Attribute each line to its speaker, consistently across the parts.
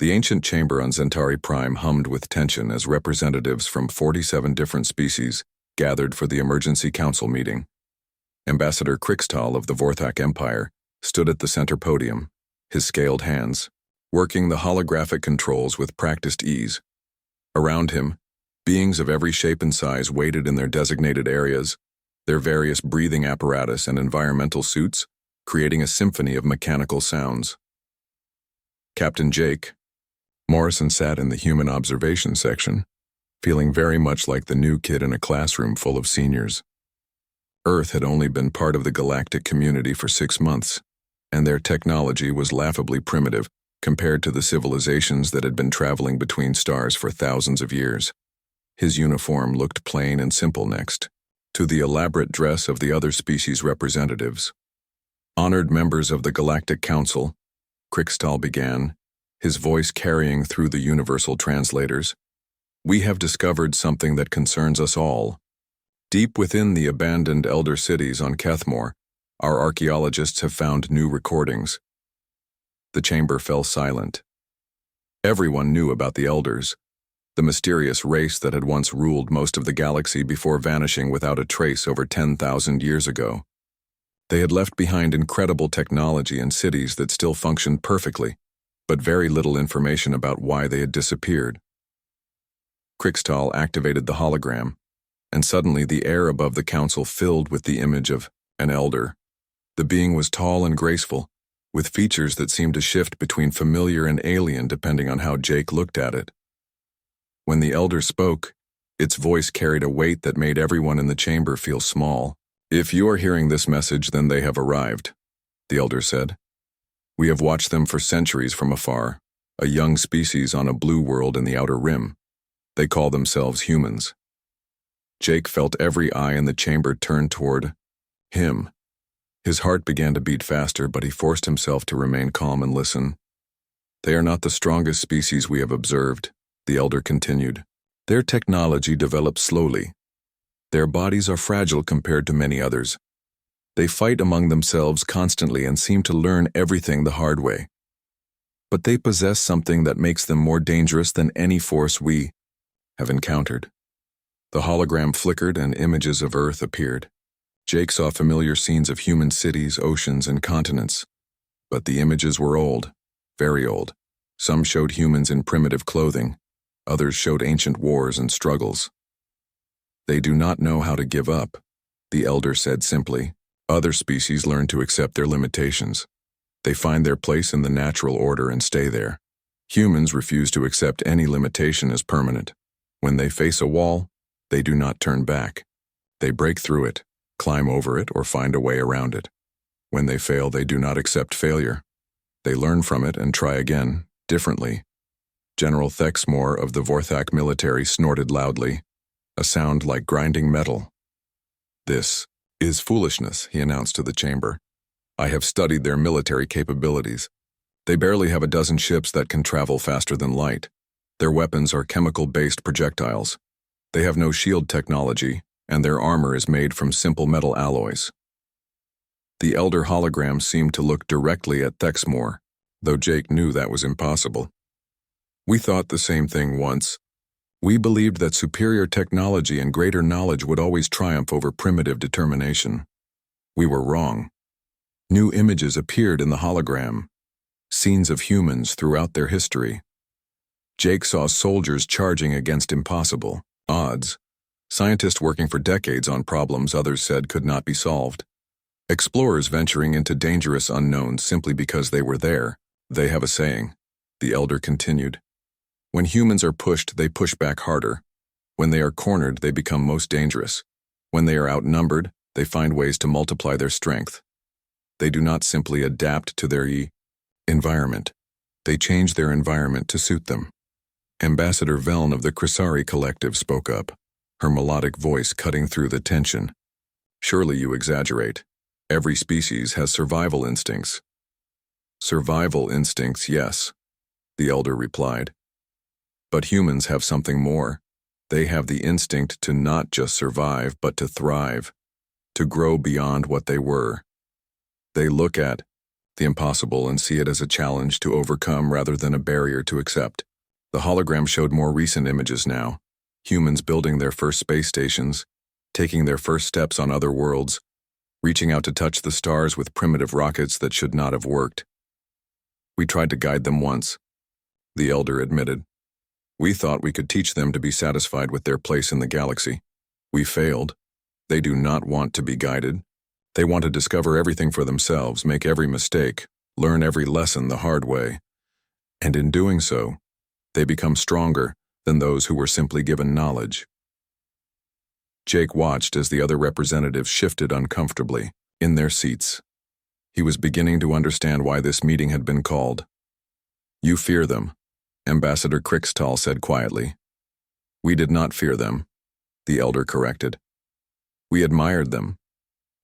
Speaker 1: The ancient chamber on Centauri Prime hummed with tension as representatives from 47 different species gathered for the emergency council meeting. Ambassador Krixtal of the Vorac Empire stood at the center podium, his scaled hands, working the holographic controls with practiced ease. Around him, beings of every shape and size waited in their designated areas, their various breathing apparatus and environmental suits creating a symphony of mechanical sounds. Captain Jake Morrison sat in the human observation section, feeling very much like the new kid in a classroom full of seniors. Earth had only been part of the galactic community for 6 months, and their technology was laughably primitive compared to the civilizations that had been traveling between stars for thousands of years. His uniform looked plain and simple next to the elaborate dress of the other species representatives. Honored members of the Galactic Council, Krixtal began, his voice carrying through the universal translators. We have discovered something that concerns us all. Deep within the abandoned elder cities on Kethmore, our archaeologists have found new recordings. The chamber fell silent. Everyone knew about the elders, the mysterious race that had once ruled most of the galaxy before vanishing without a trace over 10,000 years ago. They had left behind incredible technology and cities that still functioned perfectly, but very little information about why they had disappeared. Krixtal activated the hologram, and suddenly the air above the council filled with the image of an elder. The being was tall and graceful, with features that seemed to shift between familiar and alien depending on how Jake looked at it. When the elder spoke, its voice carried a weight that made everyone in the chamber feel small. If you are hearing this message, then they have arrived, the elder said. We have watched them for centuries from afar, a young species on a blue world in the outer rim. They call themselves humans. Jake felt every eye in the chamber turn toward him. His heart began to beat faster, but he forced himself to remain calm and listen. They are not the strongest species we have observed, the elder continued. Their technology develops slowly. Their bodies are fragile compared to many others. They fight among themselves constantly and seem to learn everything the hard way. But they possess something that makes them more dangerous than any force we have encountered. The hologram flickered and images of Earth appeared. Jake saw familiar scenes of human cities, oceans, and continents. But the images were old, very old. Some showed humans in primitive clothing. Others showed ancient wars and struggles. They do not know how to give up, the elder said simply. Other species learn to accept their limitations. They find their place in the natural order and stay there. Humans refuse to accept any limitation as permanent. When they face a wall, they do not turn back. They break through it, climb over it, or find a way around it. When they fail, they do not accept failure. They learn from it and try again, differently. General Thexmore of the Vorac military snorted loudly, a sound like grinding metal. This is foolishness, he announced to the chamber. I have studied their military capabilities. They barely have a dozen ships that can travel faster than light. Their weapons are chemical-based projectiles. They have no shield technology, and their armor is made from simple metal alloys. The elder hologram seemed to look directly at Thexmore, though Jake knew that was impossible. We thought the same thing once. We believed that superior technology and greater knowledge would always triumph over primitive determination. We were wrong. New images appeared in the hologram, scenes of humans throughout their history. Jake saw soldiers charging against impossible odds, scientists working for decades on problems others said could not be solved, explorers venturing into dangerous unknowns simply because they were there. They have a saying, the elder continued. When humans are pushed, they push back harder. When they are cornered, they become most dangerous. When they are outnumbered, they find ways to multiply their strength. They do not simply adapt to their environment. They change their environment to suit them. Ambassador Veln of the Crisari Collective spoke up, her melodic voice cutting through the tension. Surely you exaggerate. Every species has survival instincts. Survival instincts, yes, the elder replied. But humans have something more. They have the instinct to not just survive, but to thrive, to grow beyond what they were. They look at the impossible and see it as a challenge to overcome rather than a barrier to accept. The hologram showed more recent images now. Humans building their first space stations, taking their first steps on other worlds, reaching out to touch the stars with primitive rockets that should not have worked. We tried to guide them once, the elder admitted. We thought we could teach them to be satisfied with their place in the galaxy. We failed. They do not want to be guided. They want to discover everything for themselves, make every mistake, learn every lesson the hard way. And in doing so, they become stronger than those who were simply given knowledge. Jake watched as the other representatives shifted uncomfortably in their seats. He was beginning to understand why this meeting had been called. You fear them, Ambassador Crixtall said quietly. We did not fear them, the elder corrected. We admired them,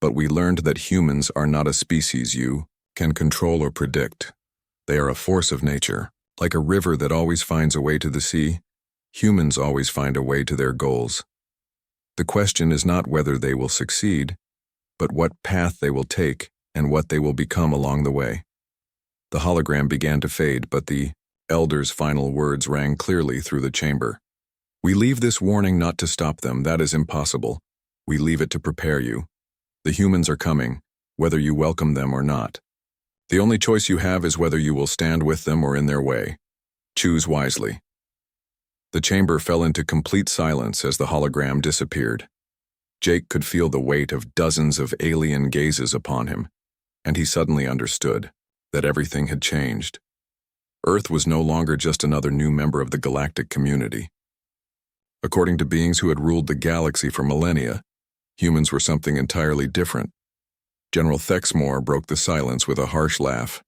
Speaker 1: but we learned that humans are not a species you can control or predict. They are a force of nature. Like a river that always finds a way to the sea, humans always find a way to their goals. The question is not whether they will succeed, but what path they will take and what they will become along the way. The hologram began to fade, but the elder's final words rang clearly through the chamber. We leave this warning not to stop them, that is impossible. We leave it to prepare you. The humans are coming, whether you welcome them or not. The only choice you have is whether you will stand with them or in their way. Choose wisely. The chamber fell into complete silence as the hologram disappeared. Jake could feel the weight of dozens of alien gazes upon him, and he suddenly understood that everything had changed. Earth was no longer just another new member of the galactic community. According to beings who had ruled the galaxy for millennia, humans were something entirely different. General Thexmore broke the silence with a harsh laugh.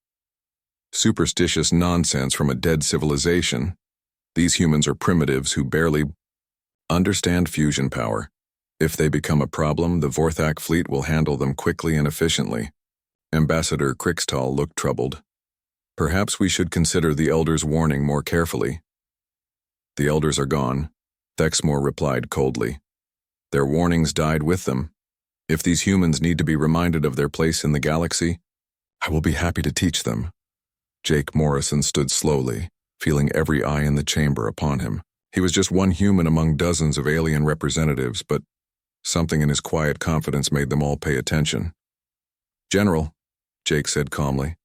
Speaker 1: Superstitious nonsense from a dead civilization. These humans are primitives who barely understand fusion power. If they become a problem, the Vorac fleet will handle them quickly and efficiently. Ambassador Crixtall looked troubled. Perhaps we should consider the elder's warning more carefully. The elders are gone, Thexmore replied coldly. Their warnings died with them. If these humans need to be reminded of their place in the galaxy, I will be happy to teach them. Jake Morrison stood slowly, feeling every eye in the chamber upon him. He was just one human among dozens of alien representatives, but something in his quiet confidence made them all pay attention. General, Jake said calmly,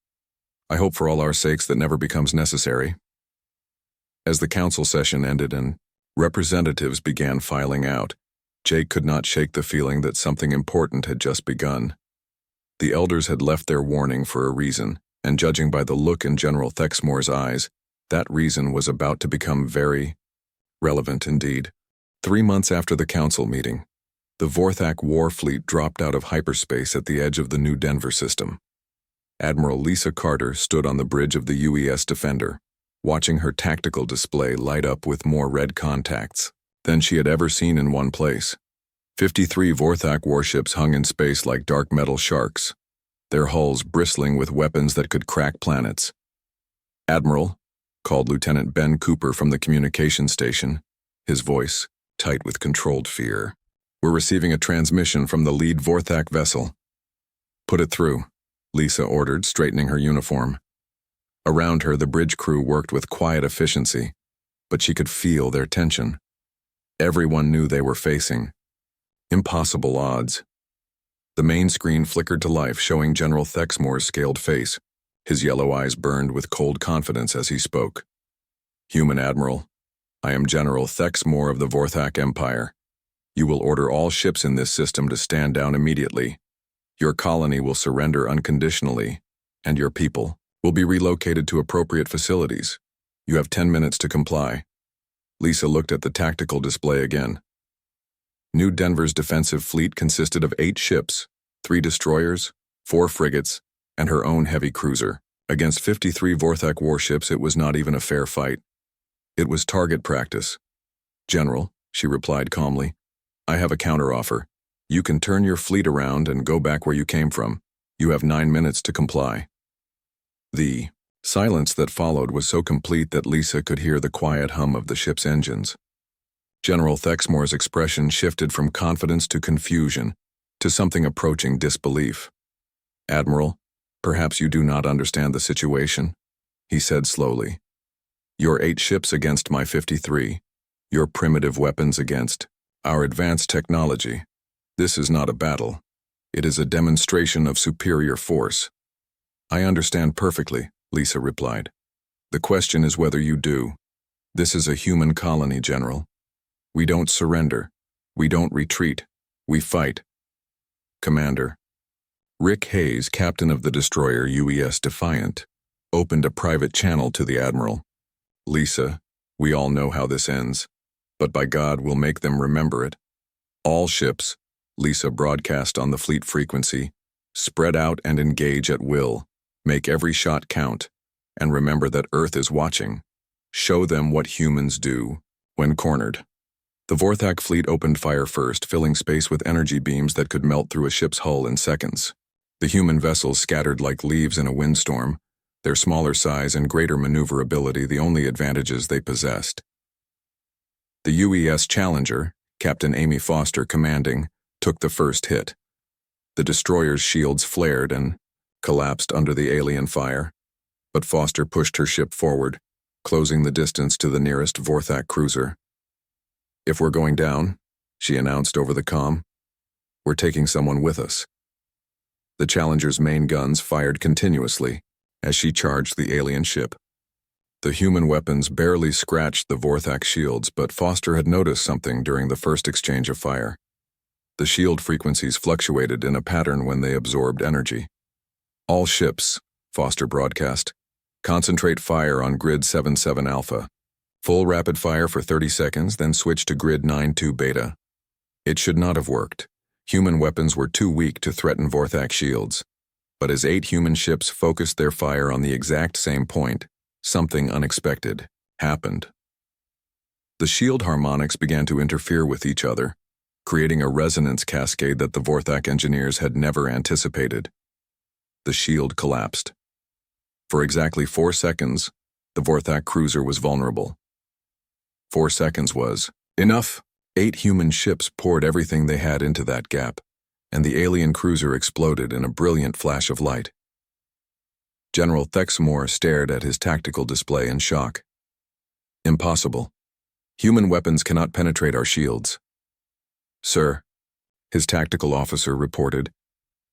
Speaker 1: I hope for all our sakes that never becomes necessary. As the council session ended and representatives began filing out, Jake could not shake the feeling that something important had just begun. The elders had left their warning for a reason, and judging by the look in General Thexmore's eyes, that reason was about to become very relevant indeed. 3 months after the council meeting, the Vorac war fleet dropped out of hyperspace at the edge of the New Denver system. Admiral Lisa Carter stood on the bridge of the UES Defender, watching her tactical display light up with more red contacts than she had ever seen in one place. 53 Vorac warships hung in space like dark metal sharks, their hulls bristling with weapons that could crack planets. Admiral, called Lieutenant Ben Cooper from the communication station, his voice tight with controlled fear. We're receiving a transmission from the lead Vorac vessel. Put it through, Lisa ordered, straightening her uniform. Around her, the bridge crew worked with quiet efficiency, but she could feel their tension. Everyone knew they were facing impossible odds. The main screen flickered to life, showing General Thexmore's scaled face. His yellow eyes burned with cold confidence as he spoke. Human Admiral, I am General Thexmore of the Vorac Empire. You will order all ships in this system to stand down immediately. Your colony will surrender unconditionally, and your people will be relocated to appropriate facilities. You have 10 minutes to comply. Lisa looked at the tactical display again. New Denver's defensive fleet consisted of 8 ships, 3 destroyers, 4 frigates, and her own heavy cruiser. Against 53 Vorac warships, it was not even a fair fight. It was target practice. General, she replied calmly, I have a counteroffer. You can turn your fleet around and go back where you came from. You have 9 minutes to comply. The silence that followed was so complete that Lisa could hear the quiet hum of the ship's engines. General Thexmore's expression shifted from confidence to confusion, to something approaching disbelief. Admiral, Perhaps you do not understand the situation, he said slowly. Your 8 ships against my 53. Your primitive weapons against our advanced technology. This is not a battle. It is a demonstration of superior force. I understand perfectly, Lisa replied. The question is whether you do. This is a human colony, General. We don't surrender. We don't retreat. We fight. Commander. Rick Hayes, captain of the destroyer UES Defiant, opened a private channel to the Admiral. Lisa, we all know how this ends, but by God, we'll make them remember it. All ships, Lisa broadcast on the fleet frequency, spread out and engage at will. Make every shot count, and remember that Earth is watching. Show them what humans do when cornered. The Vorac fleet opened fire first, filling space with energy beams that could melt through a ship's hull in seconds. The human vessels scattered like leaves in a windstorm, their smaller size and greater maneuverability the only advantages they possessed. The UES Challenger, Captain Amy Foster commanding, took the first hit. The destroyer's shields flared and collapsed under the alien fire, but Foster pushed her ship forward, closing the distance to the nearest Vorac cruiser. If we're going down, she announced over the comm, we're taking someone with us. The Challenger's main guns fired continuously as she charged the alien ship. The human weapons barely scratched the Vorac shields, but Foster had noticed something during the first exchange of fire. The shield frequencies fluctuated in a pattern when they absorbed energy. All ships, Foster broadcast, concentrate fire on grid 77 Alpha. Full rapid fire for 30 seconds, then switch to grid 92 Beta. It should not have worked. Human weapons were too weak to threaten Vorac shields. But as 8 human ships focused their fire on the exact same point, something unexpected happened. The shield harmonics began to interfere with each other, creating a resonance cascade that the Vorac engineers had never anticipated. The shield collapsed. For exactly 4 seconds, the Vorac cruiser was vulnerable. 4 seconds was enough. 8 human ships poured everything they had into that gap, and the alien cruiser exploded in a brilliant flash of light. General Thexmore stared at his tactical display in shock. Impossible. Human weapons cannot penetrate our shields. Sir, his tactical officer reported,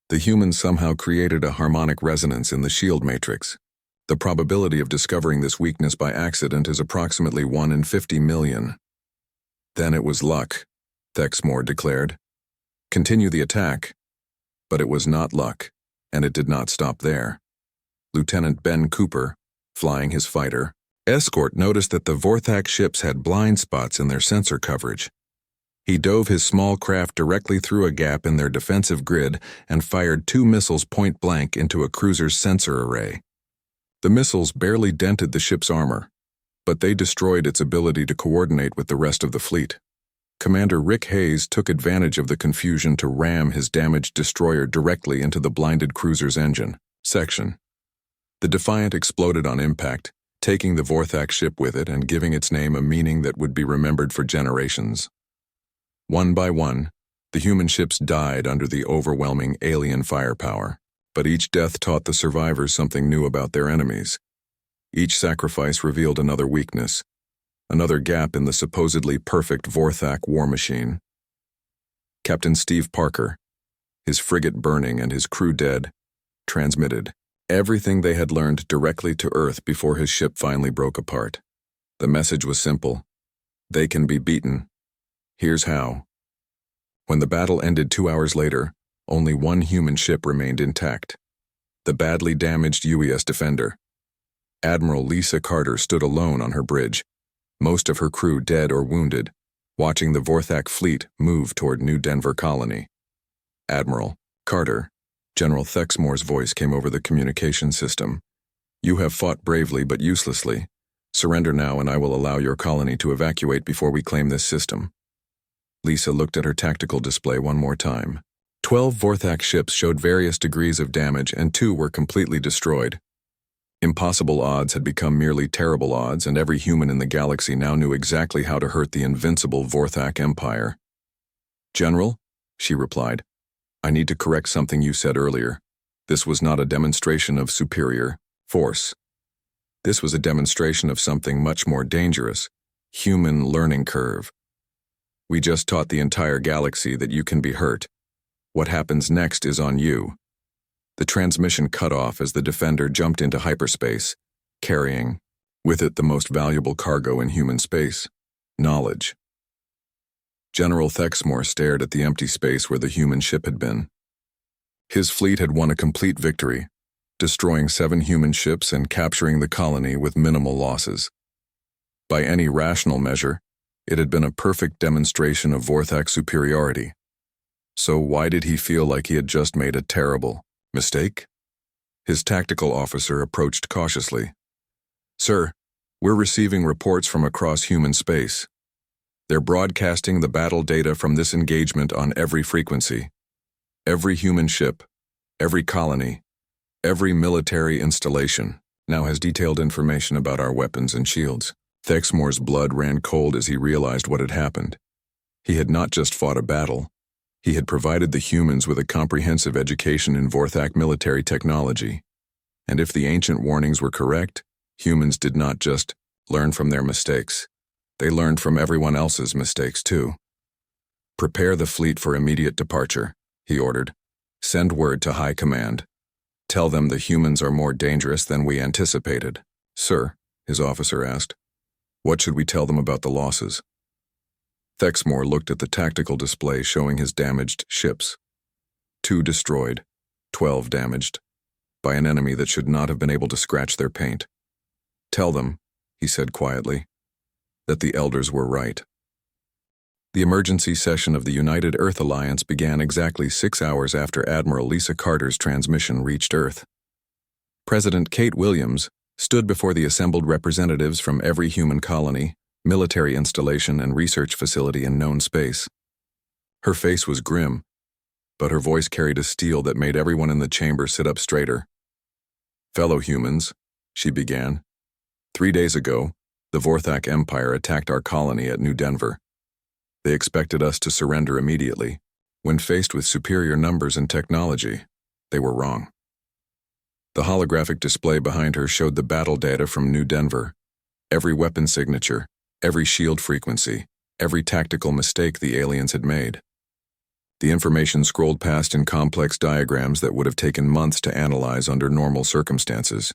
Speaker 1: the humans somehow created a harmonic resonance in the shield matrix. The probability of discovering this weakness by accident is approximately 1 in 50 million. Then it was luck, Thexmore declared. Continue the attack. But it was not luck, and it did not stop there. Lieutenant Ben Cooper, flying his fighter, escort noticed that the Vorac ships had blind spots in their sensor coverage. He dove his small craft directly through a gap in their defensive grid and fired 2 missiles point blank into a cruiser's sensor array. The missiles barely dented the ship's armor, but they destroyed its ability to coordinate with the rest of the fleet. Commander Rick Hayes took advantage of the confusion to ram his damaged destroyer directly into the blinded cruiser's engine section. The Defiant exploded on impact, taking the Vorac ship with it and giving its name a meaning that would be remembered for generations. One by one, the human ships died under the overwhelming alien firepower, but each death taught the survivors something new about their enemies. Each sacrifice revealed another weakness, another gap in the supposedly perfect Vorac war machine. Captain Steve Parker, his frigate burning and his crew dead, transmitted everything they had learned directly to Earth before his ship finally broke apart. The message was simple. They can be beaten. Here's how. When the battle ended 2 hours later, only 1 human ship remained intact. The badly damaged UES Defender. Admiral Lisa Carter stood alone on her bridge, most of her crew dead or wounded, watching the Vorac fleet move toward New Denver Colony. Admiral Carter, General Thexmore's voice came over the communication system. You have fought bravely but uselessly. Surrender now and I will allow your colony to evacuate before we claim this system. Lisa looked at her tactical display one more time. 12 Vorac ships showed various degrees of damage and 2 were completely destroyed. Impossible odds had become merely terrible odds, and every human in the galaxy now knew exactly how to hurt the invincible Vorac Empire. General, she replied, I need to correct something you said earlier. This was not a demonstration of superior force. This was a demonstration of something much more dangerous: human learning curve. We just taught the entire galaxy that you can be hurt. What happens next is on you. The transmission cut off as the defender jumped into hyperspace, carrying with it the most valuable cargo in human space: knowledge. General Thexmore stared at the empty space where the human ship had been. His fleet had won a complete victory, destroying 7 human ships and capturing the colony with minimal losses. By any rational measure, it had been a perfect demonstration of Vorac superiority. So why did he feel like he had just made a terrible mistake? His tactical officer approached cautiously. "Sir, we're receiving reports from across human space. They're broadcasting the battle data from this engagement on every frequency. Every human ship, every colony, every military installation now has detailed information about our weapons and shields." Thexmore's blood ran cold as he realized what had happened. He had not just fought a battle. He had provided the humans with a comprehensive education in Vorac military technology. And if the ancient warnings were correct, humans did not just learn from their mistakes. They learned from everyone else's mistakes too. "Prepare the fleet for immediate departure," he ordered. "Send word to High Command. Tell them the humans are more dangerous than we anticipated." "Sir," his officer asked, "what should we tell them about the losses?" Thexmore looked at the tactical display showing his damaged ships. 2 destroyed, 12 damaged, by an enemy that should not have been able to scratch their paint. "Tell them," he said quietly, "that the elders were right." The emergency session of the United Earth Alliance began exactly 6 hours after Admiral Lisa Carter's transmission reached Earth. President Kate Williams stood before the assembled representatives from every human colony, military installation, and research facility in known space. Her face was grim, but her voice carried a steel that made everyone in the chamber sit up straighter. "Fellow humans," she began, "3 days ago, the Vorac Empire attacked our colony at New Denver. They expected us to surrender immediately. When faced with superior numbers and technology, they were wrong." The holographic display behind her showed the battle data from New Denver: every weapon signature, every shield frequency, every tactical mistake the aliens had made. The information scrolled past in complex diagrams that would have taken months to analyze under normal circumstances.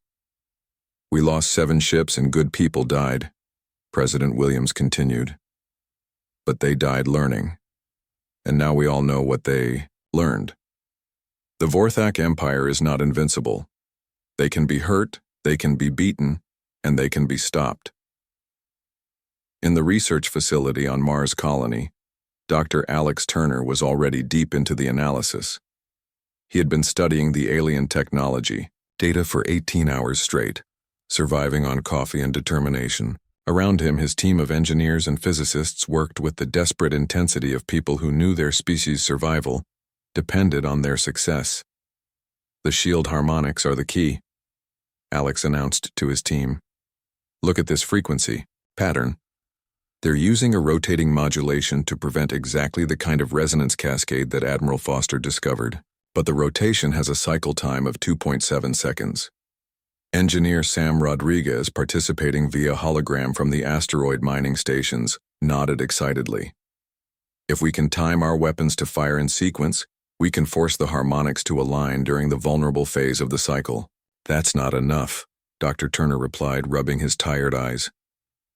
Speaker 1: "We lost 7 ships and good people died," President Williams continued. "But they died learning. And now we all know what they learned. The Vorac Empire is not invincible. They can be hurt, they can be beaten, and they can be stopped." In the research facility on Mars Colony, Dr. Alex Turner was already deep into the analysis. He had been studying the alien technology data for 18 hours straight, surviving on coffee and determination. Around him, his team of engineers and physicists worked with the desperate intensity of people who knew their species' survival depended on their success. "The shield harmonics are the key," Alex announced to his team. "Look at this frequency pattern. They're using a rotating modulation to prevent exactly the kind of resonance cascade that Admiral Foster discovered, but the rotation has a cycle time of 2.7 seconds. Engineer Sam Rodriguez, participating via hologram from the asteroid mining stations, nodded excitedly. "If we can time our weapons to fire in sequence, we can force the harmonics to align during the vulnerable phase of the cycle." "That's not enough," Dr. Turner replied, rubbing his tired eyes.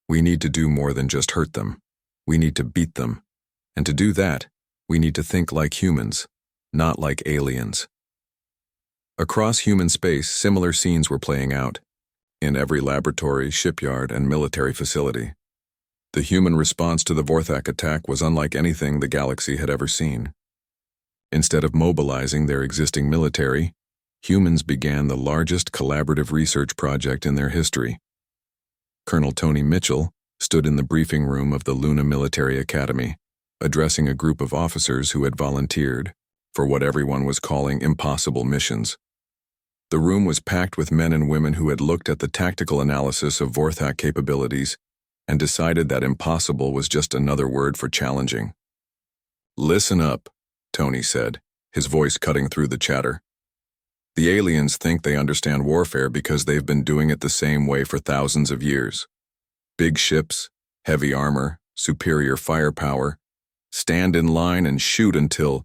Speaker 1: "We need to do more than just hurt them. We need to beat them. And to do that, we need to think like humans, not like aliens." Across human space, similar scenes were playing out, in every laboratory, shipyard, and military facility. The human response to the Vorac attack was unlike anything the galaxy had ever seen. Instead of mobilizing their existing military, humans began the largest collaborative research project in their history. Colonel Tony Mitchell stood in the briefing room of the Luna Military Academy, addressing a group of officers who had volunteered for what everyone was calling impossible missions. The room was packed with men and women who had looked at the tactical analysis of Vorac capabilities and decided that impossible was just another word for challenging. "Listen up," Tony said, his voice cutting through the chatter. The aliens think they understand warfare because they've been doing it the same way for thousands of years. Big ships, heavy armor, superior firepower. Stand in line and shoot until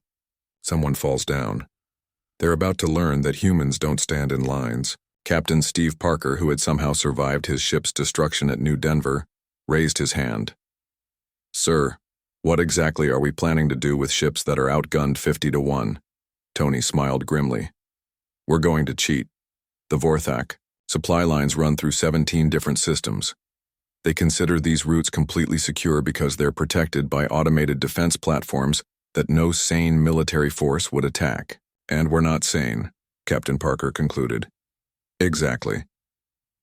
Speaker 1: someone falls down. They're about to learn that humans don't stand in lines. Captain Steve Parker, who had somehow survived his ship's destruction at New Denver, raised his hand. "Sir, what exactly are we planning to do with ships that are outgunned 50-1? Tony smiled grimly. "We're going to cheat. The Vorac supply lines run through 17 different systems. They consider these routes completely secure because they're protected by automated defense platforms that no sane military force would attack. And we're not sane," Captain Parker concluded. "Exactly.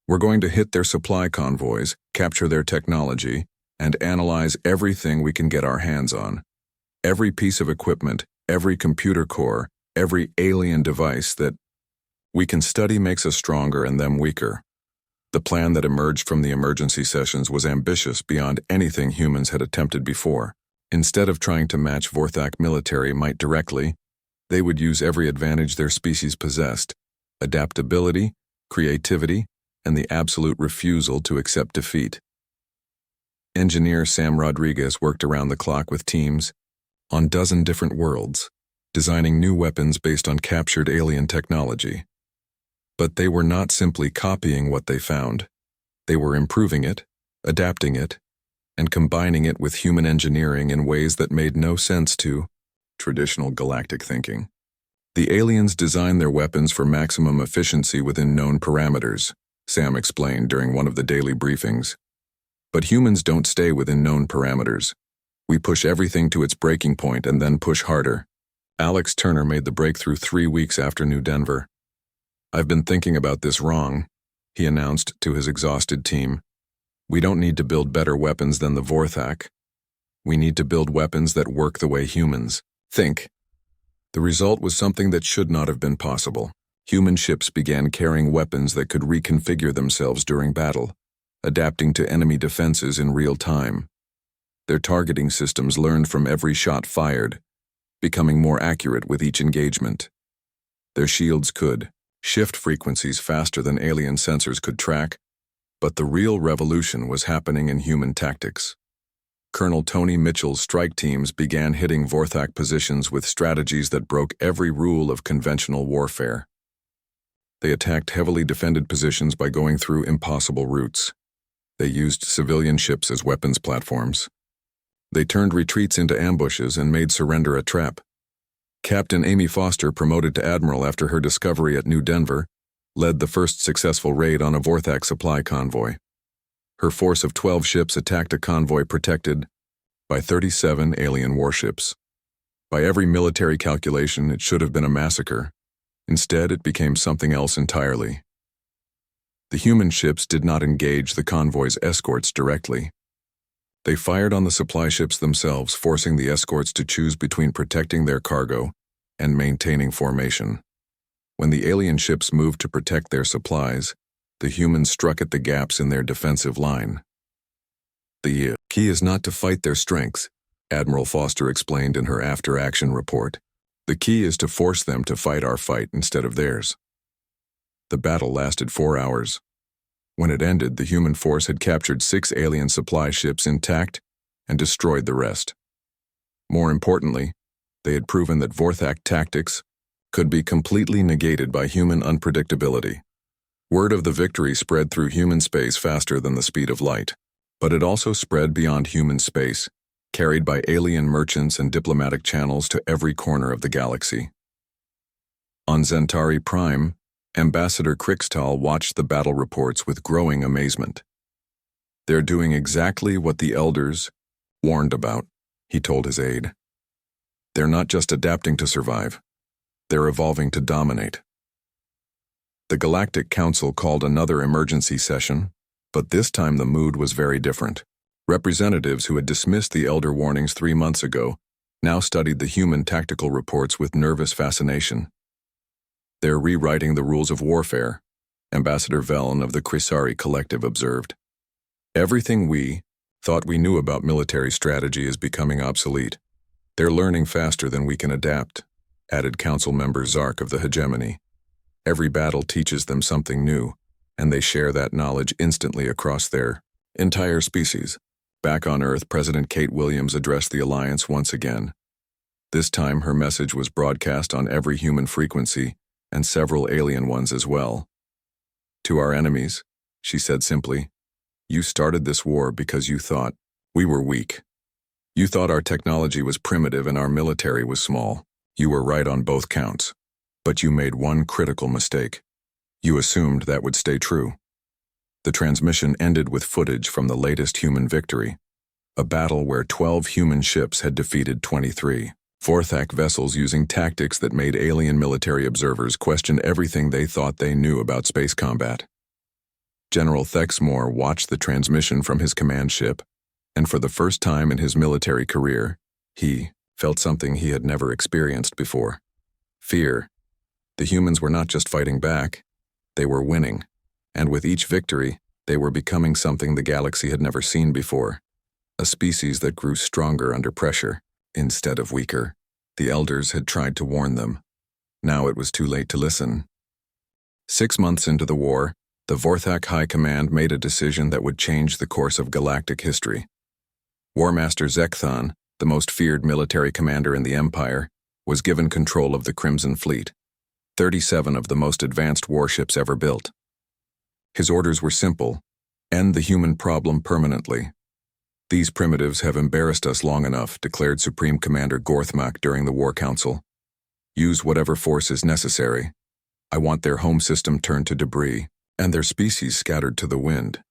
Speaker 1: We're going to hit their supply convoys, capture their technology, and analyze everything we can get our hands on. Every piece of equipment, every computer core, every alien device that we can study makes us stronger and them weaker." The plan that emerged from the emergency sessions was ambitious beyond anything humans had attempted before. Instead of trying to match Vorac military might directly, they would use every advantage their species possessed: adaptability, creativity, and the absolute refusal to accept defeat. Engineer Sam Rodriguez worked around the clock with teams on dozen different worlds, designing new weapons based on captured alien technology. But they were not simply copying what they found. They were improving it, adapting it, and combining it with human engineering in ways that made no sense to traditional galactic thinking. The aliens designed their weapons for maximum efficiency within known parameters, Sam explained during one of the daily briefings. But humans don't stay within known parameters. We push everything to its breaking point and then push harder. Alex Turner made the breakthrough 3 weeks after New Denver. "I've been thinking about this wrong," he announced to his exhausted team. "We don't need to build better weapons than the Vorac. We need to build weapons that work the way humans think." The result was something that should not have been possible. Human ships began carrying weapons that could reconfigure themselves during battle, adapting to enemy defenses in real time. Their targeting systems learned from every shot fired, becoming more accurate with each engagement. Their shields could shift frequencies faster than alien sensors could track, but the real revolution was happening in human tactics. Colonel Tony Mitchell's strike teams began hitting Vorac positions with strategies that broke every rule of conventional warfare. They attacked heavily defended positions by going through impossible routes. They used civilian ships as weapons platforms. They turned retreats into ambushes and made surrender a trap. Captain Amy Foster, promoted to admiral after her discovery at New Denver, led the first successful raid on a Vorac supply convoy. Her force of 12 ships attacked a convoy protected by 37 alien warships. By every military calculation, it should have been a massacre. Instead, it became something else entirely. The human ships did not engage the convoy's escorts directly. They fired on the supply ships themselves, forcing the escorts to choose between protecting their cargo and maintaining formation. When the alien ships moved to protect their supplies, the humans struck at the gaps in their defensive line. "The key is not to fight their strengths," Admiral Foster explained in her after-action report. "The key is to force them to fight our fight instead of theirs." The battle lasted 4 hours. When it ended, the human force had captured 6 alien supply ships intact and destroyed the rest. More importantly, they had proven that Vorac tactics could be completely negated by human unpredictability. Word of the victory spread through human space faster than the speed of light, but it also spread beyond human space, carried by alien merchants and diplomatic channels to every corner of the galaxy. On Centauri Prime, Ambassador Krixtal watched the battle reports with growing amazement. "They're doing exactly what the elders warned about," he told his aide. "They're not just adapting to survive, they're evolving to dominate." The Galactic Council called another emergency session, but this time the mood was very different. Representatives who had dismissed the elder warnings 3 months ago now studied the human tactical reports with nervous fascination. "They're rewriting the rules of warfare," Ambassador Velen of the Crisari Collective observed. "Everything we thought we knew about military strategy is becoming obsolete. They're learning faster than we can adapt," added Council Member Zark of the Hegemony. Every battle teaches them something new, and they share that knowledge instantly across their entire species. Back on Earth, President Kate Williams addressed the Alliance once again. This time, her message was broadcast on every human frequency and several alien ones as well. To our enemies, she said simply, "You started this war because you thought we were weak. You thought our technology was primitive and our military was small. You were right on both counts. But you made one critical mistake. You assumed that would stay true." The transmission ended with footage from the latest human victory, a battle where 12 human ships had defeated 23 Vorac vessels using tactics that made alien military observers question everything they thought they knew about space combat. General Thexmore watched the transmission from his command ship, and for the first time in his military career, he felt something he had never experienced before. Fear. The humans were not just fighting back, they were winning, and with each victory, they were becoming something the galaxy had never seen before, a species that grew stronger under pressure, instead of weaker. The elders had tried to warn them. Now it was too late to listen. 6 months into the war, the Vorac High Command made a decision that would change the course of galactic history. War Master Zekthon, the most feared military commander in the Empire, was given control of the Crimson Fleet, 37 of the most advanced warships ever built. His orders were simple: end the human problem permanently. "These primitives have embarrassed us long enough," declared Supreme Commander Gorthmak during the War Council. "Use whatever force is necessary. I want their home system turned to debris, and their species scattered to the wind."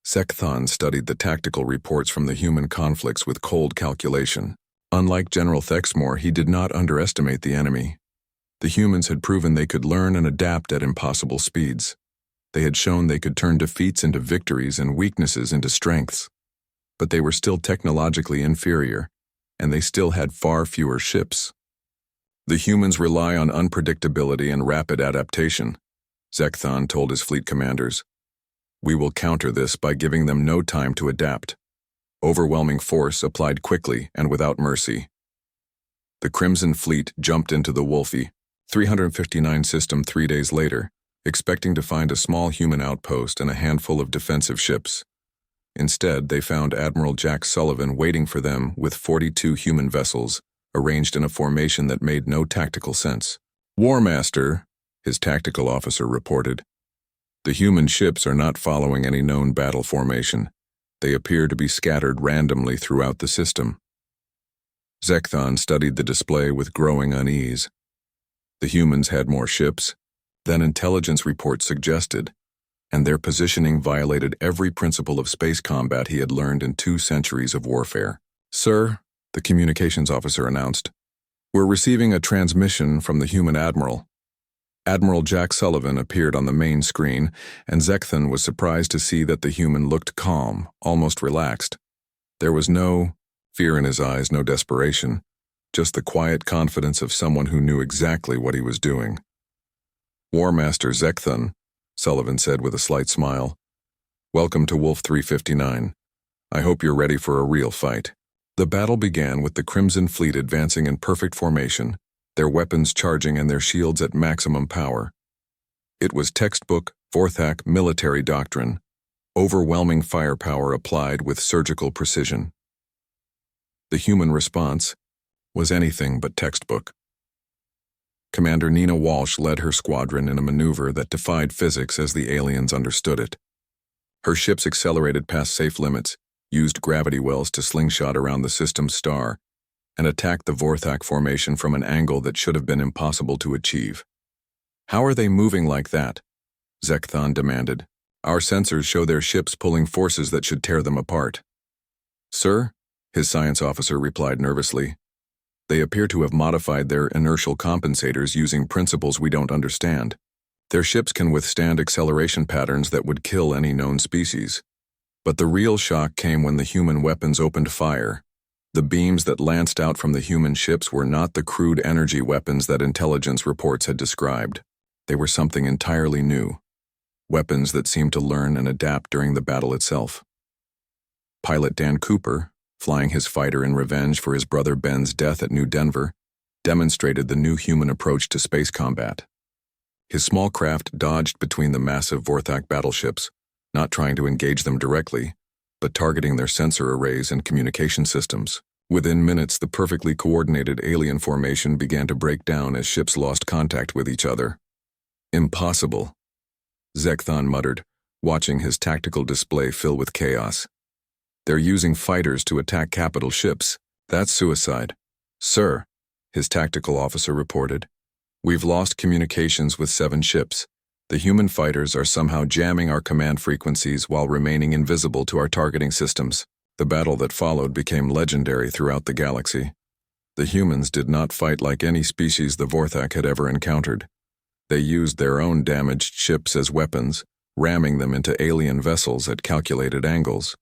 Speaker 1: Zekthon studied the tactical reports from the human conflicts with cold calculation. Unlike General Thexmore, he did not underestimate the enemy. The humans had proven they could learn and adapt at impossible speeds. They had shown they could turn defeats into victories and weaknesses into strengths. But they were still technologically inferior, and they still had far fewer ships. "The humans rely on unpredictability and rapid adaptation," Zekthon told his fleet commanders. "We will counter this by giving them no time to adapt. Overwhelming force applied quickly and without mercy." The Crimson Fleet jumped into the Wolfie 359 system 3 days later, expecting to find a small human outpost and a handful of defensive ships. Instead, they found Admiral Jack Sullivan waiting for them with 42 human vessels, arranged in a formation that made no tactical sense. "War Master," his tactical officer reported, "the human ships are not following any known battle formation. They appear to be scattered randomly throughout the system." Zekthon studied the display with growing unease. The humans had more ships than intelligence reports suggested, and their positioning violated every principle of space combat he had learned in 2 centuries of warfare. "Sir," the communications officer announced, "we're receiving a transmission from the human admiral." Admiral Jack Sullivan appeared on the main screen, and Zekthon was surprised to see that the human looked calm, almost relaxed. There was no fear in his eyes, no desperation, just the quiet confidence of someone who knew exactly what he was doing. "War Master Zekthon," Sullivan said with a slight smile, "welcome to Wolf 359. I hope you're ready for a real fight." The battle began with the Crimson Fleet advancing in perfect formation, their weapons charging and their shields at maximum power. It was textbook Vorac military doctrine, overwhelming firepower applied with surgical precision. The human response was anything but textbook. Commander Nina Walsh led her squadron in a maneuver that defied physics as the aliens understood it. Her ships accelerated past safe limits, used gravity wells to slingshot around the system's star, and attacked the Vorac formation from an angle that should have been impossible to achieve. "How are they moving like that?" Zekthon demanded. "Our sensors show their ships pulling forces that should tear them apart." "Sir," his science officer replied nervously, "they appear to have modified their inertial compensators using principles we don't understand. Their ships can withstand acceleration patterns that would kill any known species. But the real shock came when the human weapons opened fire. The beams that lanced out from the human ships were not the crude energy weapons that intelligence reports had described. They were something entirely new. Weapons that seemed to learn and adapt during the battle itself. Pilot Dan Cooper, flying his fighter in revenge for his brother Ben's death at New Denver, demonstrated the new human approach to space combat. His small craft dodged between the massive Vorthak battleships, not trying to engage them directly, but targeting their sensor arrays and communication systems. Within minutes, the perfectly coordinated alien formation began to break down as ships lost contact with each other. Impossible, Zekthon muttered, watching his tactical display fill with chaos. They're using fighters to attack capital ships. That's suicide. Sir, his tactical officer reported. We've lost communications with 7 ships. The human fighters are somehow jamming our command frequencies while remaining invisible to our targeting systems. The battle that followed became legendary throughout the galaxy. The humans did not fight like any species the Vorthak had ever encountered. They used their own damaged ships as weapons, ramming them into alien vessels at calculated angles.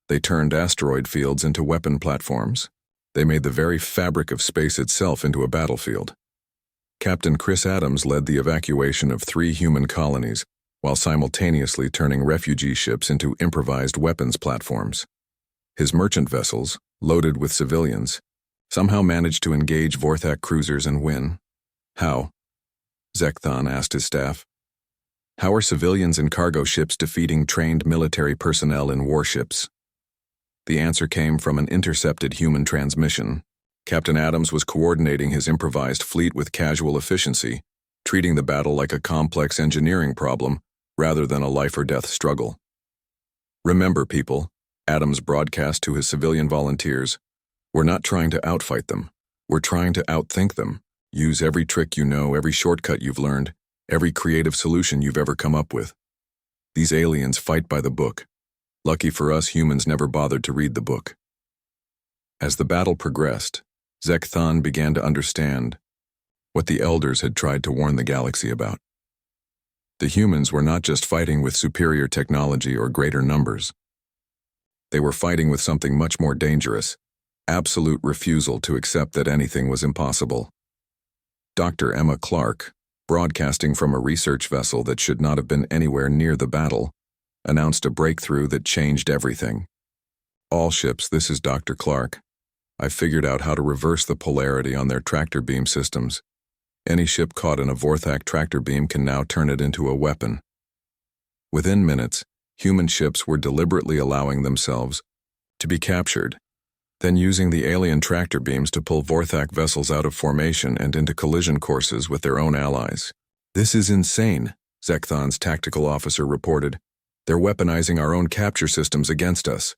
Speaker 1: They turned asteroid fields into weapon platforms. They made the very fabric of space itself into a battlefield. Captain Chris Adams led the evacuation of 3 human colonies, while simultaneously turning refugee ships into improvised weapons platforms. His merchant vessels, loaded with civilians, somehow managed to engage Vorthak cruisers and win. How? Zekthon asked his staff. How are civilians and cargo ships defeating trained military personnel in warships? The answer came from an intercepted human transmission. Captain Adams was coordinating his improvised fleet with casual efficiency, treating the battle like a complex engineering problem rather than a life-or-death struggle. Remember, people, Adams broadcast to his civilian volunteers, we're not trying to outfight them. We're trying to outthink them. Use every trick you know, every shortcut you've learned, every creative solution you've ever come up with. These aliens fight by the book. Lucky for us, humans never bothered to read the book. As the battle progressed, Zekthon began to understand what the elders had tried to warn the galaxy about. The humans were not just fighting with superior technology or greater numbers. They were fighting with something much more dangerous, absolute refusal to accept that anything was impossible. Dr. Emma Clark, broadcasting from a research vessel that should not have been anywhere near the battle, announced a breakthrough that changed everything. All ships, this is Dr. Clark. I figured out how to reverse the polarity on their tractor beam systems. Any ship caught in a Vorthak tractor beam can now turn it into a weapon. Within minutes, human ships were deliberately allowing themselves to be captured, then using the alien tractor beams to pull Vorthak vessels out of formation and into collision courses with their own allies. This is insane, Zekthon's tactical officer reported. They're weaponizing our own capture systems against us.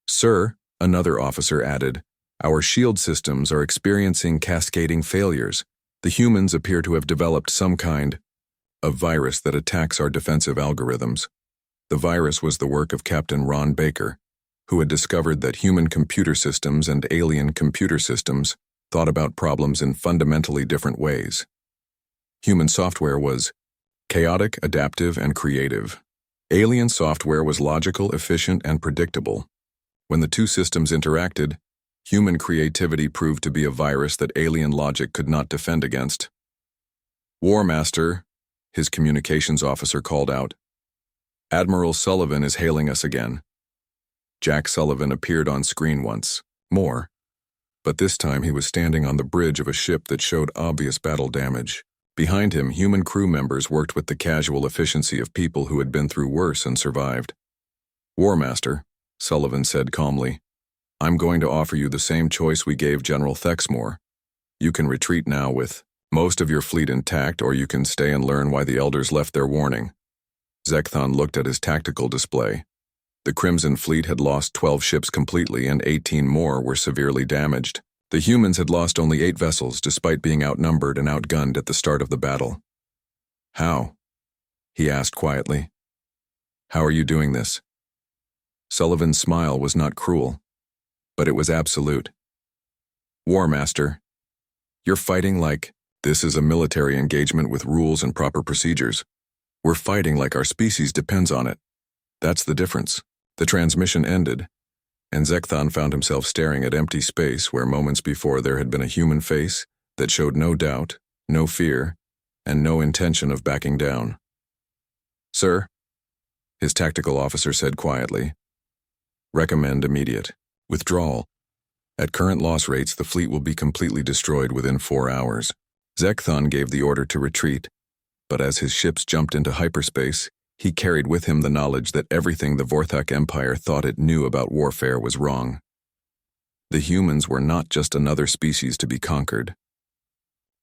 Speaker 1: Sir, another officer added, our shield systems are experiencing cascading failures. The humans appear to have developed some kind of virus that attacks our defensive algorithms. The virus was the work of Captain Ron Baker, who had discovered that human computer systems and alien computer systems thought about problems in fundamentally different ways. Human software was chaotic, adaptive, and creative. Alien software was logical, efficient, and predictable. When the two systems interacted, human creativity proved to be a virus that alien logic could not defend against. War Master, his communications officer called out. Admiral Sullivan is hailing us again. Jack Sullivan appeared on screen once more, but this time he was standing on the bridge of a ship that showed obvious battle damage. Behind him, human crew members worked with the casual efficiency of people who had been through worse and survived. War Master, Sullivan said calmly, I'm going to offer you the same choice we gave General Thexmore. You can retreat now with most of your fleet intact, or you can stay and learn why the elders left their warning. Zekthon looked at his tactical display. The Crimson Fleet had lost 12 ships completely and 18 more were severely damaged. The humans had lost only 8 vessels despite being outnumbered and outgunned at the start of the battle. How? He asked quietly. How are you doing this? Sullivan's smile was not cruel, but it was absolute. War Master, you're fighting like this is a military engagement with rules and proper procedures. We're fighting like our species depends on it. That's the difference. The transmission ended, and Zekthon found himself staring at empty space where moments before there had been a human face that showed no doubt, no fear, and no intention of backing down. Sir, his tactical officer said quietly, recommend immediate withdrawal. At current loss rates, the fleet will be completely destroyed within 4 hours. Zekthon gave the order to retreat, But as his ships jumped into hyperspace, he carried with him the knowledge that everything the Vorthak Empire thought it knew about warfare was wrong. The humans were not just another species to be conquered.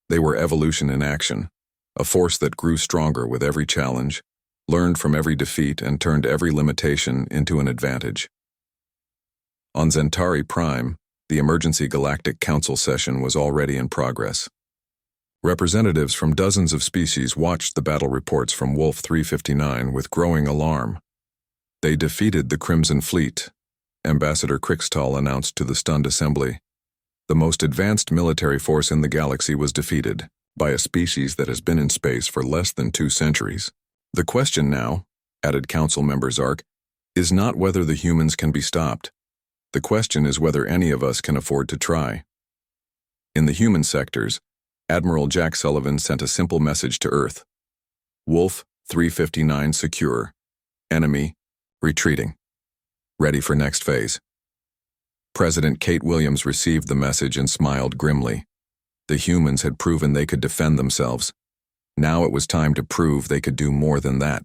Speaker 1: They were evolution in action, a force that grew stronger with every challenge, learned from every defeat, and turned every limitation into an advantage. On Centauri Prime, the emergency Galactic Council session was already in progress. Representatives from dozens of species watched the battle reports from Wolf 359 with growing alarm. They defeated the Crimson Fleet, Ambassador Krickstall announced to the stunned assembly. The most advanced military force in the galaxy was defeated by a species that has been in space for less than 2 centuries. The question now, added Council Member Zark, is not whether the humans can be stopped. The question is whether any of us can afford to try. In the human sectors, Admiral Jack Sullivan sent a simple message to Earth. Wolf 359 secure. Enemy retreating. Ready for next phase. President Kate Williams received the message and smiled grimly. The humans had proven they could defend themselves. Now it was time to prove they could do more than that.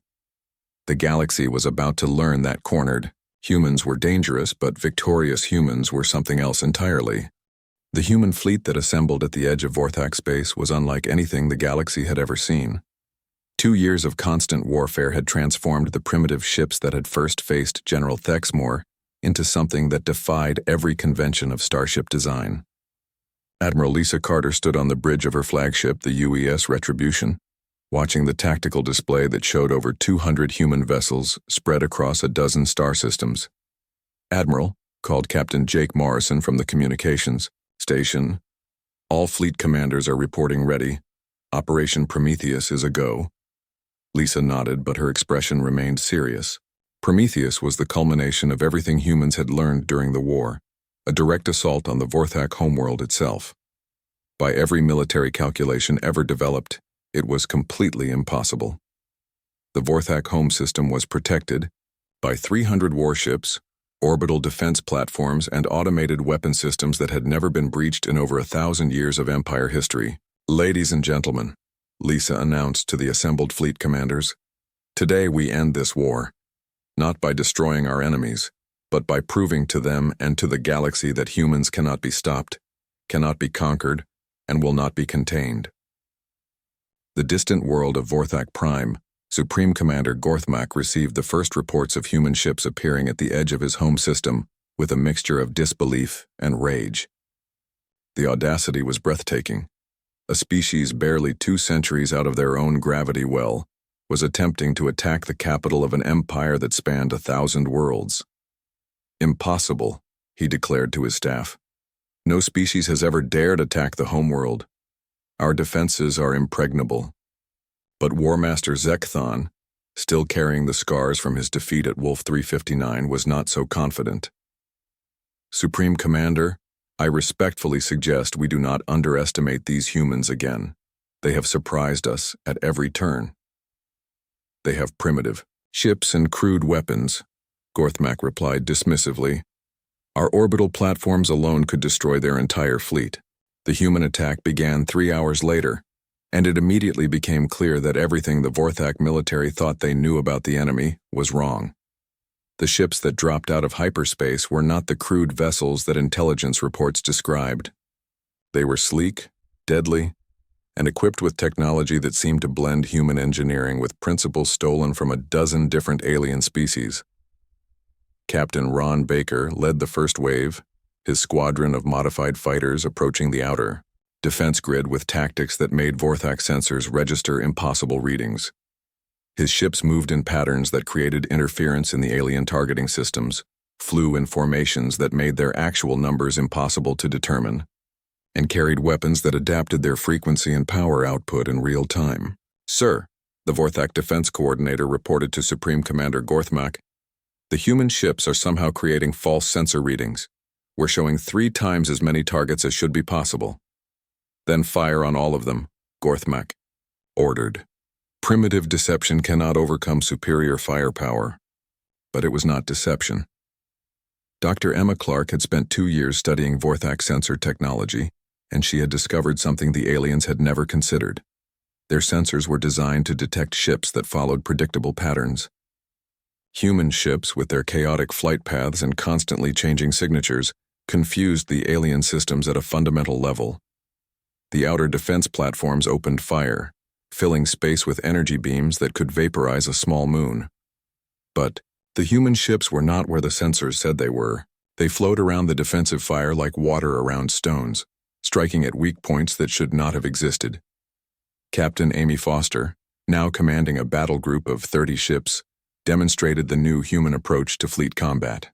Speaker 1: The galaxy was about to learn that cornered humans were dangerous, but victorious humans were something else entirely. The human fleet that assembled at the edge of Vorthak space was unlike anything the galaxy had ever seen. 2 years of constant warfare had transformed the primitive ships that had first faced General Thexmore into something that defied every convention of starship design. Admiral Lisa Carter stood on the bridge of her flagship, the UES Retribution, watching the tactical display that showed over 200 human vessels spread across a dozen star systems. Admiral, called Captain Jake Morrison from the communications station, all fleet commanders are reporting ready. Operation Prometheus is a go. Lisa nodded, but her expression remained serious. Prometheus was the culmination of everything humans had learned during the war, a direct assault on the Vorthak homeworld itself. By every military calculation ever developed, it was completely impossible. The Vorthak home system was protected by 300 warships, orbital defense platforms, and automated weapon systems that had never been breached in over 1,000 years of Empire history. Ladies and gentlemen, Lisa announced to the assembled fleet commanders, today we end this war, not by destroying our enemies, but by proving to them and to the galaxy that humans cannot be stopped, cannot be conquered, and will not be contained. The distant world of Vorthak Prime, Supreme Commander Gorthmak received the first reports of human ships appearing at the edge of his home system with a mixture of disbelief and rage. The audacity was breathtaking. A species barely 2 centuries out of their own gravity well was attempting to attack the capital of an empire that spanned 1,000 worlds. Impossible, he declared to his staff. No species has ever dared attack the homeworld. Our defenses are impregnable. But War Master Zekthon, still carrying the scars from his defeat at Wolf 359, was not so confident. Supreme Commander, I respectfully suggest we do not underestimate these humans again. They have surprised us at every turn. They have primitive ships and crude weapons, Gorthmak replied dismissively. Our orbital platforms alone could destroy their entire fleet. The human attack began 3 hours later, and it immediately became clear that everything the Vorthak military thought they knew about the enemy was wrong. The ships that dropped out of hyperspace were not the crude vessels that intelligence reports described. They were sleek, deadly, and equipped with technology that seemed to blend human engineering with principles stolen from a dozen different alien species. Captain Ron Baker led the first wave, his squadron of modified fighters approaching the outer defense grid with tactics that made Vorthak sensors register impossible readings. His ships moved in patterns that created interference in the alien targeting systems, flew in formations that made their actual numbers impossible to determine, and carried weapons that adapted their frequency and power output in real time. Sir, the Vorthak Defense Coordinator reported to Supreme Commander Gorthmak, the human ships are somehow creating false sensor readings. We're showing 3 times as many targets as should be possible. Then fire on all of them, Gorthmak ordered. Primitive deception cannot overcome superior firepower. But it was not deception. Dr. Emma Clark had spent 2 years studying Vorthak sensor technology, and she had discovered something the aliens had never considered. Their sensors were designed to detect ships that followed predictable patterns. Human ships, with their chaotic flight paths and constantly changing signatures, confused the alien systems at a fundamental level. The outer defense platforms opened fire, filling space with energy beams that could vaporize a small moon. But the human ships were not where the sensors said they were. They flowed around the defensive fire like water around stones, striking at weak points that should not have existed. Captain Amy Foster, now commanding a battle group of 30 ships, demonstrated the new human approach to fleet combat.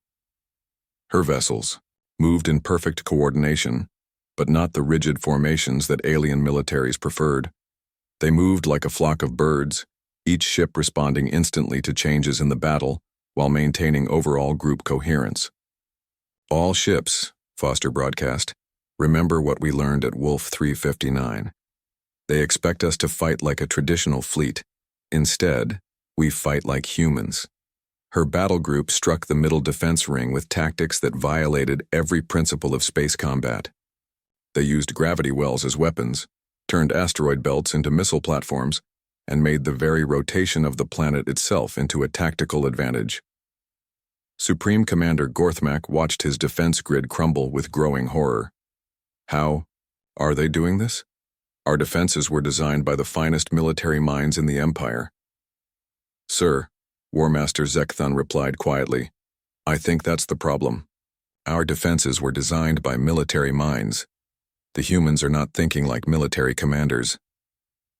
Speaker 1: Her vessels moved in perfect coordination, but not the rigid formations that alien militaries preferred. They moved like a flock of birds, each ship responding instantly to changes in the battle while maintaining overall group coherence. "All ships," Foster broadcast, "remember what we learned at Wolf 359. They expect us to fight like a traditional fleet. Instead, we fight like humans." Her battle group struck the middle defense ring with tactics that violated every principle of space combat. They used gravity wells as weapons, turned asteroid belts into missile platforms, and made the very rotation of the planet itself into a tactical advantage. Supreme Commander Gorthmak watched his defense grid crumble with growing horror. How are they doing this? Our defenses were designed by the finest military minds in the Empire. "Sir," War Master Zekthun replied quietly, "I think that's the problem. Our defenses were designed by military minds. The humans are not thinking like military commanders.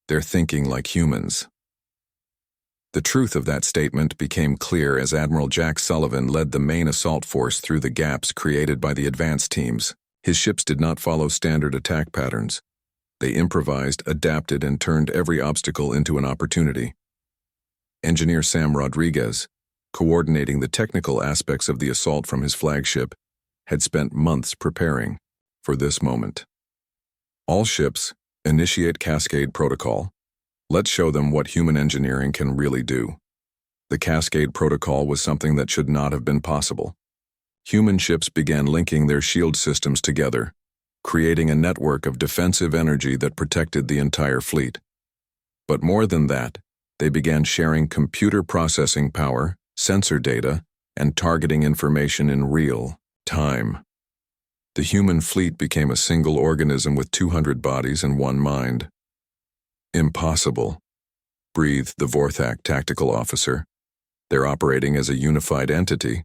Speaker 1: They're thinking like humans." The truth of that statement became clear as Admiral Jack Sullivan led the main assault force through the gaps created by the advance teams. His ships did not follow standard attack patterns. They improvised, adapted, and turned every obstacle into an opportunity. Engineer Sam Rodriguez, coordinating the technical aspects of the assault from his flagship, had spent months preparing for this moment. "All ships, initiate Cascade Protocol. Let's show them what human engineering can really do." The Cascade Protocol was something that should not have been possible. Human ships began linking their shield systems together, creating a network of defensive energy that protected the entire fleet. But more than that, they began sharing computer processing power, sensor data, and targeting information in real time. The human fleet became a single organism with 200 bodies and one mind. "Impossible," breathed the Vorac tactical officer. "They're operating as a unified entity.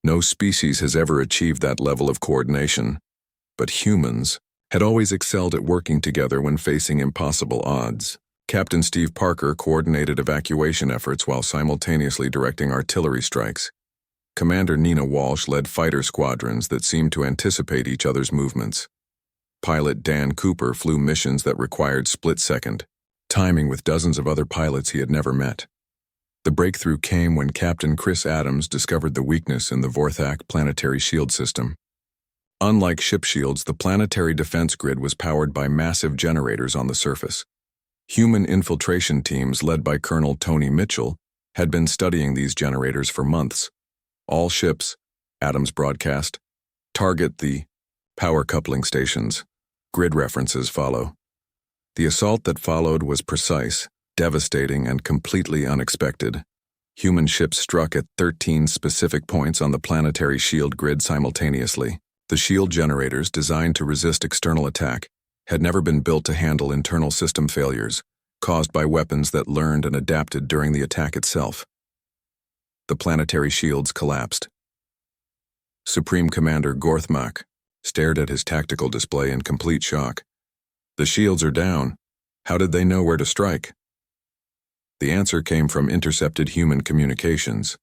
Speaker 1: No species has ever achieved that level of coordination. But humans had always excelled at working together when facing impossible odds." Captain Steve Parker coordinated evacuation efforts while simultaneously directing artillery strikes. Commander Nina Walsh led fighter squadrons that seemed to anticipate each other's movements. Pilot Dan Cooper flew missions that required split-second timing with dozens of other pilots he had never met. The breakthrough came when Captain Chris Adams discovered the weakness in the Vorac planetary shield system. Unlike ship shields, the planetary defense grid was powered by massive generators on the surface. Human infiltration teams led by Colonel Tony Mitchell had been studying these generators for months. "All ships," Adams broadcast, "target the power coupling stations. Grid references follow." The assault that followed was precise, devastating, and completely unexpected. Human ships struck at 13 specific points on the planetary shield grid simultaneously. The shield generators, designed to resist external attack, had never been built to handle internal system failures, caused by weapons that learned and adapted during the attack itself. The planetary shields collapsed. Supreme Commander Gorthmak stared at his tactical display in complete shock. "The shields are down. How did they know where to strike?" The answer came from intercepted human communications.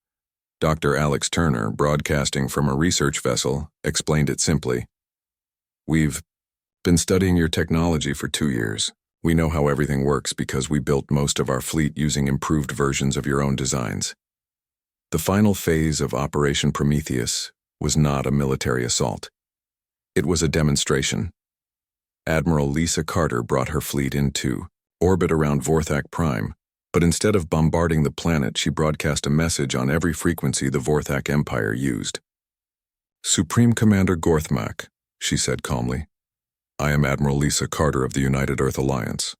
Speaker 1: Dr. Alex Turner, broadcasting from a research vessel, explained it simply. "We've been studying your technology for 2 years. We know how everything works because we built most of our fleet using improved versions of your own designs." The final phase of Operation Prometheus was not a military assault. It was a demonstration. Admiral Lisa Carter brought her fleet into orbit around Vorac Prime, but instead of bombarding the planet, she broadcast a message on every frequency the Vorac Empire used. "Supreme Commander Gorthmak," she said calmly, "I am Admiral Lisa Carter of the United Earth Alliance.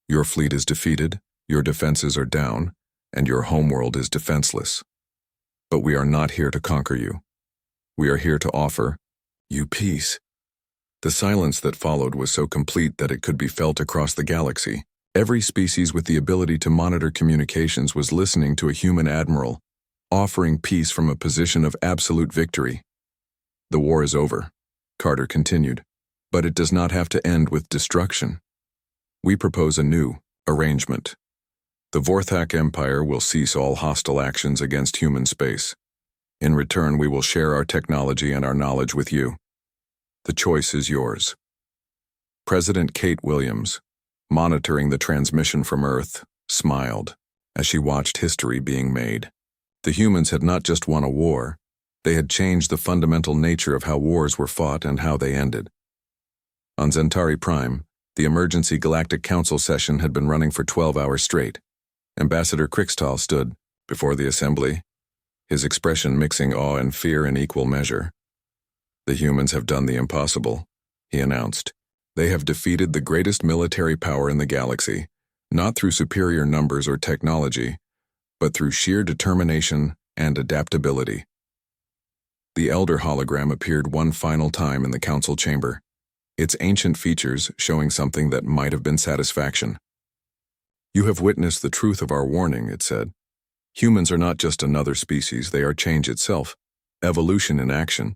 Speaker 1: Your fleet is defeated, your defenses are down, and your homeworld is defenseless. But we are not here to conquer you. We are here to offer you peace. The silence that followed was so complete that it could be felt across the galaxy. Every species with the ability to monitor communications was listening to a human admiral, offering peace from a position of absolute victory. The war is over, Carter continued, but it does not have to end with destruction. We propose a new arrangement. The Vorac Empire will cease all hostile actions against human space. In return, we will share our technology and our knowledge with you. The choice is yours. President Kate Williams, monitoring the transmission from Earth, smiled as she watched history being made. The humans had not just won a war, they had changed the fundamental nature of how wars were fought and how they ended. On Centauri Prime, the emergency Galactic Council session had been running for 12 hours straight. Ambassador Crixtal stood before the assembly, his expression mixing awe and fear in equal measure. The humans have done the impossible, he announced. They have defeated the greatest military power in the galaxy, not through superior numbers or technology, but through sheer determination and adaptability. The Elder hologram appeared one final time in the council chamber, its ancient features showing something that might have been satisfaction. You have witnessed the truth of our warning, it said. Humans are not just another species, they are change itself, evolution in action.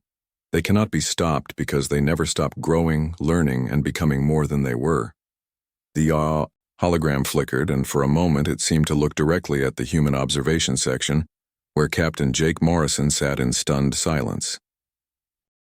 Speaker 1: They cannot be stopped because they never stop growing, learning, and becoming more than they were. The hologram flickered, and for a moment it seemed to look directly at the human observation section, where Captain Jake Morrison sat in stunned silence.